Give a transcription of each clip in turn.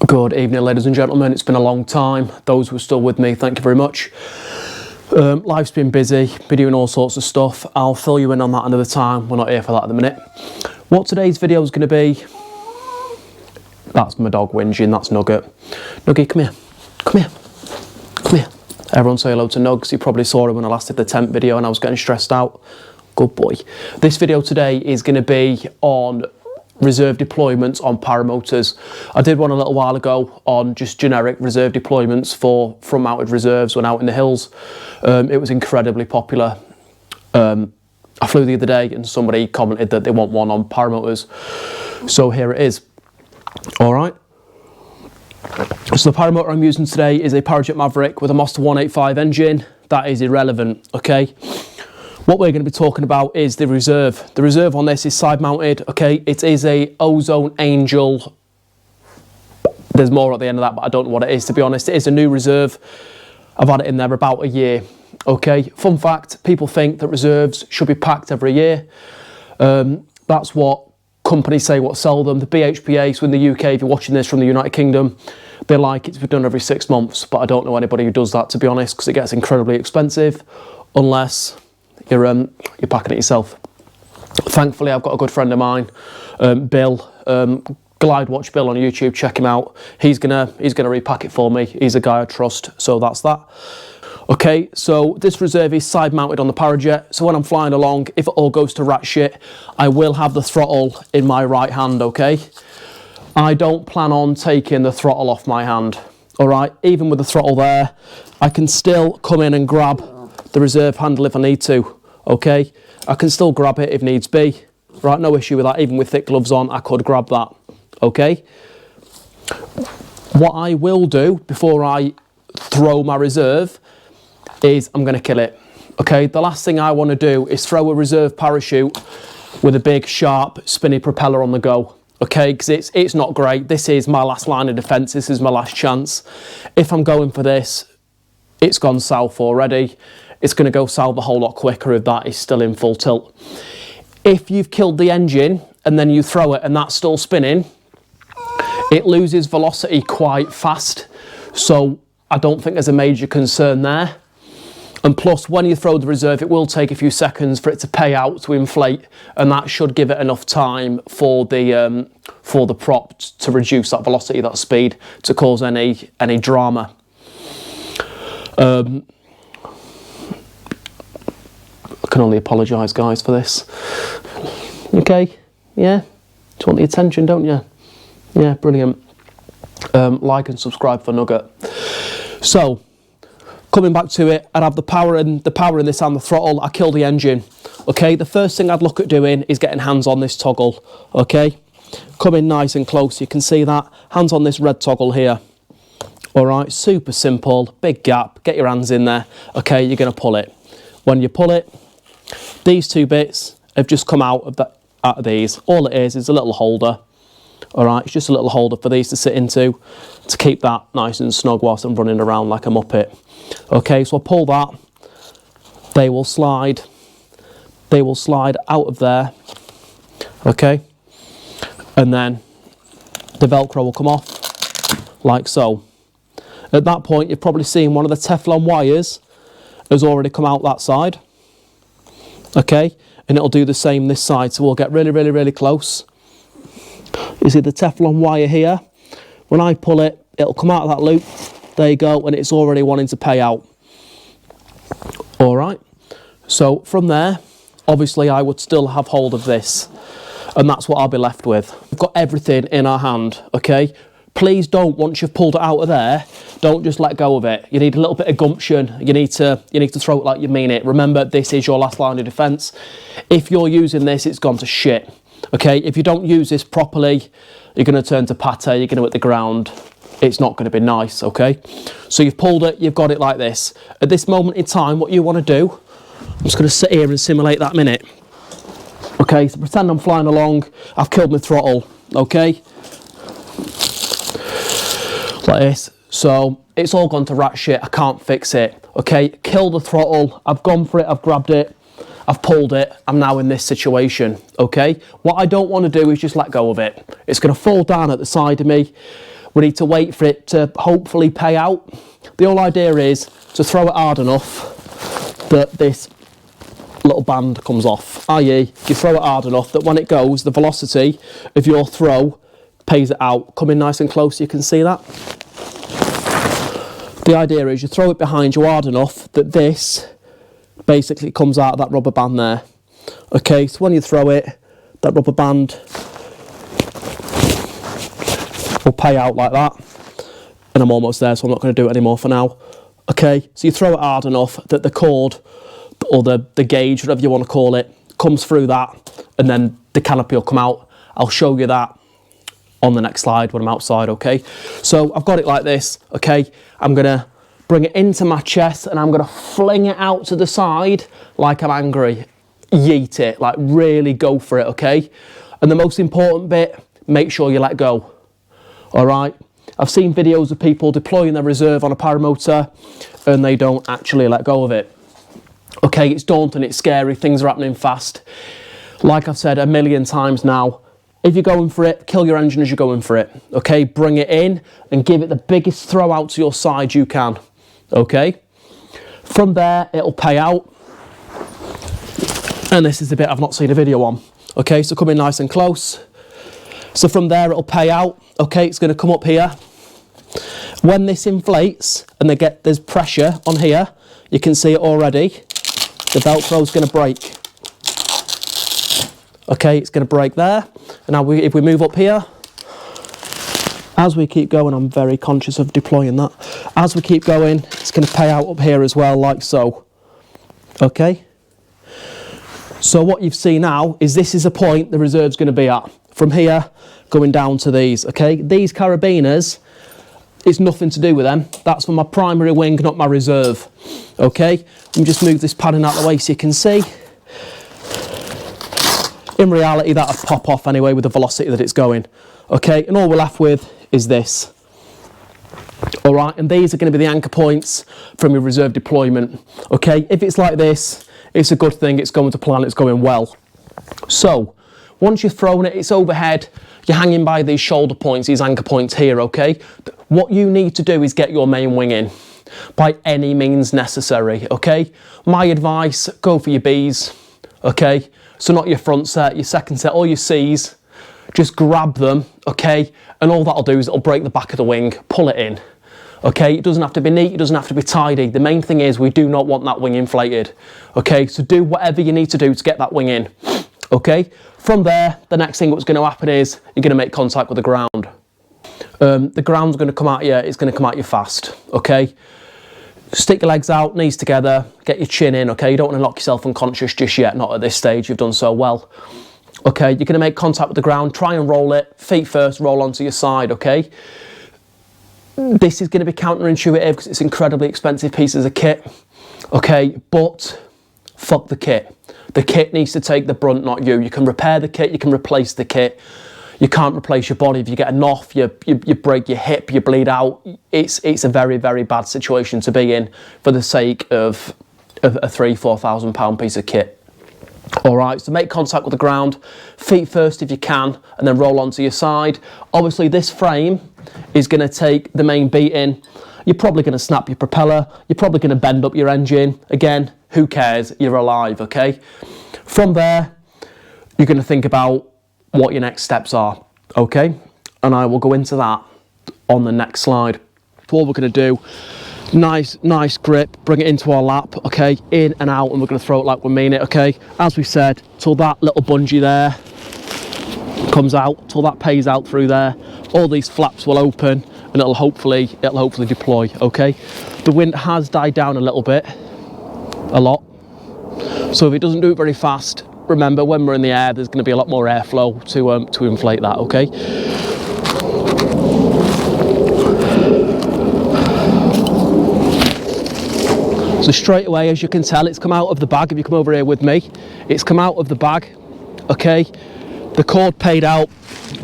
Good evening, ladies and gentlemen. It's been a long time. Those who are still with me, thank you very much. Life's been busy, been doing all sorts of stuff. I'll fill you in on that another time. We're not here for that at the minute. What today's video is going to be, that's my dog whinging, that's Nugget. Nugget, come here, come here, come here. Everyone say hello to Nugs. You probably saw him when I last did the tent video and I was getting stressed out. Good boy. This video today is going to be on reserve deployments on paramotors. I did one a little while ago on just generic reserve deployments for front mounted reserves when out in the hills. It was incredibly popular. I flew the other day and somebody commented that they want one on paramotors. So here it is. All right. So the paramotor I'm using today is a Parajet Maverick with a Monster 185 engine. That is irrelevant, okay? What we're going to be talking about is the reserve. The reserve on this is side mounted, okay? It is a Ozone Angel. There's more at the end of that, but I don't know what it is, to be honest. It is a new reserve. I've had it in there about a year, okay? Fun fact, people think that reserves should be packed every year. That's what companies say what sell them. The BHPA, so in the UK, if you're watching this from the United Kingdom, they like it to be done every 6 months, but I don't know anybody who does that, to be honest, because it gets incredibly expensive, unless you're packing it yourself. Thankfully, I've got a good friend of mine, Bill, Glide Watch Bill on YouTube. Check him out. He's gonna repack it for me. He's a guy I trust, so that's that. Okay, so this reserve is side mounted on the Parajet. So when I'm flying along, if it all goes to rat shit, I will have the throttle in my right hand. Okay, I don't plan on taking the throttle off my hand. All right, even with the throttle there, I can still come in and grab the reserve handle if I need to, okay? I can still grab it if needs be, right? No issue with that. Even with thick gloves on, I could grab that, okay? What I will do before I throw my reserve is I'm going to kill it, okay? The last thing I want to do is throw a reserve parachute with a big, sharp, spinny propeller on the go, okay? Because it's not great. This is my last line of defence. This is my last chance. If I'm going for this, it's gone south already. It's going to go south a whole lot quicker if that is still in full tilt. If you've killed the engine and then you throw it and that's still spinning, it loses velocity quite fast. So I don't think there's a major concern there. And plus, when you throw the reserve, it will take a few seconds for it to pay out, to inflate, and that should give it enough time for the prop to reduce that velocity, that speed, to cause any drama. I can only apologise, guys, for this. Okay, yeah? Do you want the attention, don't you? Yeah, brilliant. Like and subscribe for Nugget. So, coming back to it, I'd have the power in this and the throttle. I kill the engine. Okay, the first thing I'd look at doing is getting hands on this toggle. Okay, come in nice and close. You can see that. Hands on this red toggle here. All right, super simple, big gap. Get your hands in there. Okay, you're going to pull it. When you pull it, these two bits have just come out of these. All it is a little holder. All right, it's just a little holder for these to sit into to keep that nice and snug whilst I'm running around like a muppet. Okay, so I'll pull that. They will slide out of there. Okay, and then the Velcro will come off like so. At that point, you've probably seen one of the Teflon wires has already come out that side. Okay, and it'll do the same this side. So we'll get really, really, really close. You see the Teflon wire here? When I pull it, it'll come out of that loop. There you go, and it's already wanting to pay out. All right, so from there, obviously I would still have hold of this, and that's what I'll be left with. We've got everything in our hand, okay? Please don't, once you've pulled it out of there, don't just let go of it. You need a little bit of gumption. You need to throw it like you mean it. Remember, this is your last line of defence. If you're using this, it's gone to shit. Okay, if you don't use this properly, you're going to turn to pate, you're going to hit the ground. It's not going to be nice, okay? So you've pulled it, you've got it like this. At this moment in time, what you want to do, I'm just going to sit here and simulate that minute. Okay, so pretend I'm flying along, I've killed my throttle, okay? Like this. So it's all gone to rat shit, I can't fix it. Okay, kill the throttle, I've gone for it, I've grabbed it, I've pulled it, I'm now in this situation, okay? What I don't want to do is just let go of it. It's going to fall down at the side of me. We need to wait for it to hopefully pay out. The whole idea is to throw it hard enough that this little band comes off, i.e. you throw it hard enough that when it goes, the velocity of your throw pays it out. Come in nice and close so you can see that. The idea is you throw it behind you hard enough that this basically comes out of that rubber band there. Okay, so when you throw it, that rubber band will pay out like that. And I'm almost there, so I'm not going to do it anymore for now. Okay, so you throw it hard enough that the cord, or the gauge, whatever you want to call it, comes through that, and then the canopy will come out. I'll show you that on the next slide when I'm outside, okay? So I've got it like this, okay? I'm gonna bring it into my chest and I'm gonna fling it out to the side like I'm angry. Yeet it, like really go for it, okay? And the most important bit, make sure you let go, all right? I've seen videos of people deploying their reserve on a paramotor and they don't actually let go of it. Okay, it's daunting, it's scary, things are happening fast. Like I've said a million times now, if you're going for it, kill your engine as you're going for it. Okay, bring it in and give it the biggest throw out to your side you can. Okay, from there it'll pay out. And this is the bit I've not seen a video on. Okay, so come in nice and close. So from there it'll pay out. Okay, it's going to come up here. When this inflates and there's pressure on here, you can see it already. The Velcro's going to break. Okay, it's going to break there. And now if we move up here, as we keep going, I'm very conscious of deploying that. As we keep going, it's going to pay out up here as well, like so. Okay. So what you've seen now is this is a point the reserve's going to be at. From here, going down to these, okay? These carabiners, it's nothing to do with them. That's for my primary wing, not my reserve, okay? Let me just move this padding out of the way so you can see. In reality, that'll pop off anyway with the velocity that it's going, okay? And all we're left with is this. All right, and these are going to be the anchor points from your reserve deployment, okay? If it's like this, it's a good thing, it's going to plan, it's going well. So, once you've thrown it, it's overhead, you're hanging by these shoulder points, these anchor points here, okay? What you need to do is get your main wing in by any means necessary, okay? My advice, go for your Bs, okay? So not your front set, your second set, all your Cs, just grab them, okay? And all that'll do is it'll break the back of the wing, pull it in, okay? It doesn't have to be neat, it doesn't have to be tidy. The main thing is we do not want that wing inflated, okay? So do whatever you need to do to get that wing in, okay? From there, the next thing that's going to happen is you're going to make contact with the ground. The ground's going to come at you, it's going to come at you fast, okay? Stick your legs out, knees together, get your chin in, okay? You don't want to knock yourself unconscious just yet, not at this stage, you've done so well. Okay, you're going to make contact with the ground, try and roll it, feet first, roll onto your side, okay? This is going to be counterintuitive because it's incredibly expensive pieces of kit, okay? But fuck the kit. The kit needs to take the brunt, not you. You can repair the kit, you can replace the kit. You can't replace your body. If you get a knock, you break your hip, you bleed out. It's a very, very bad situation to be in for the sake of a £3,000–4,000 pound piece of kit. All right, so make contact with the ground, feet first if you can, and then roll onto your side. Obviously, this frame is going to take the main beating. You're probably going to snap your propeller. You're probably going to bend up your engine. Again, who cares? You're alive, okay? From there, you're going to think about what your next steps are, okay? And I will go into that on the next slide. What we're going to do, nice grip, bring it into our lap, okay? In and out, and we're going to throw it like we mean it, okay? As we said, till that little bungee there comes out, till that pays out through there, all these flaps will open and it'll hopefully deploy, okay? The wind has died down a little bit, a lot. So if it doesn't do it very fast, remember when we're in the air, there's going to be a lot more airflow to inflate that, okay? So straight away, as you can tell, it's come out of the bag. If you come over here with me, it's come out of the bag, okay? The cord paid out,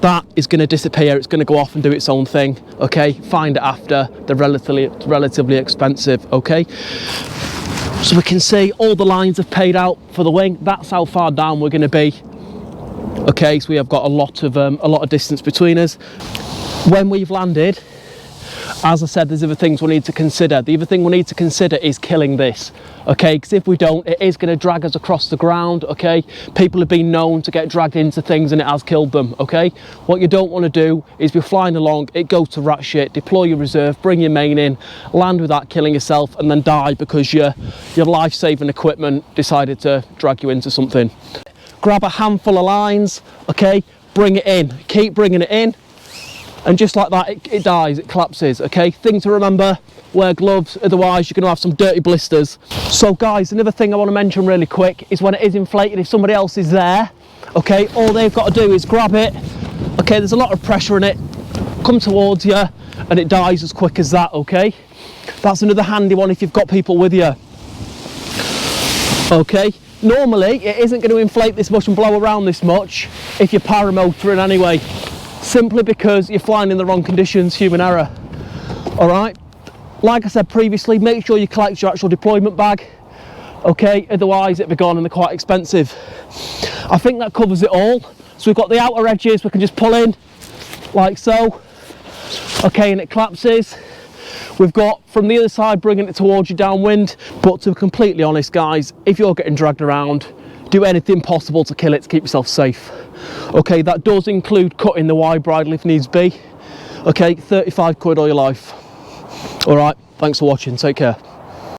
that is going to disappear, it's going to go off and do its own thing, okay? Find it after, they're relatively expensive, okay? So we can see all the lines have paid out for the wing. That's how far down we're going to be. Okay, so we have got a lot of distance between us. When we've landed, as I said, there's other things we need to consider. The other thing we need to consider is killing this, okay? Because if we don't, it is going to drag us across the ground, okay? People have been known to get dragged into things and it has killed them, okay? What you don't want to do is be flying along, it goes to rat shit, deploy your reserve, bring your main in, land without killing yourself, and then die because your life-saving equipment decided to drag you into something. Grab a handful of lines, okay? Bring it in, keep bringing it in. And just like that, it dies, it collapses, okay? Thing to remember, wear gloves, otherwise you're gonna have some dirty blisters. So guys, another thing I wanna mention really quick is when it is inflated, if somebody else is there, okay, all they've got to do is grab it, okay, there's a lot of pressure in it, come towards you, and it dies as quick as that, okay? That's another handy one if you've got people with you. Okay, normally it isn't gonna inflate this much and blow around this much if you're paramotoring anyway. Simply because you're flying in the wrong conditions, human error. All right, like I said previously, make sure you collect your actual deployment bag, okay, otherwise it'll be gone and they're quite expensive. I think that covers it all. So we've got the outer edges, we can just pull in like so, okay, and it collapses. We've got from the other side bringing it towards you downwind, but to be completely honest guys, if you're getting dragged around, do anything possible to kill it to keep yourself safe. Okay, that does include cutting the Y bridle if needs be. Okay, 35 quid all your life. All right, thanks for watching, take care.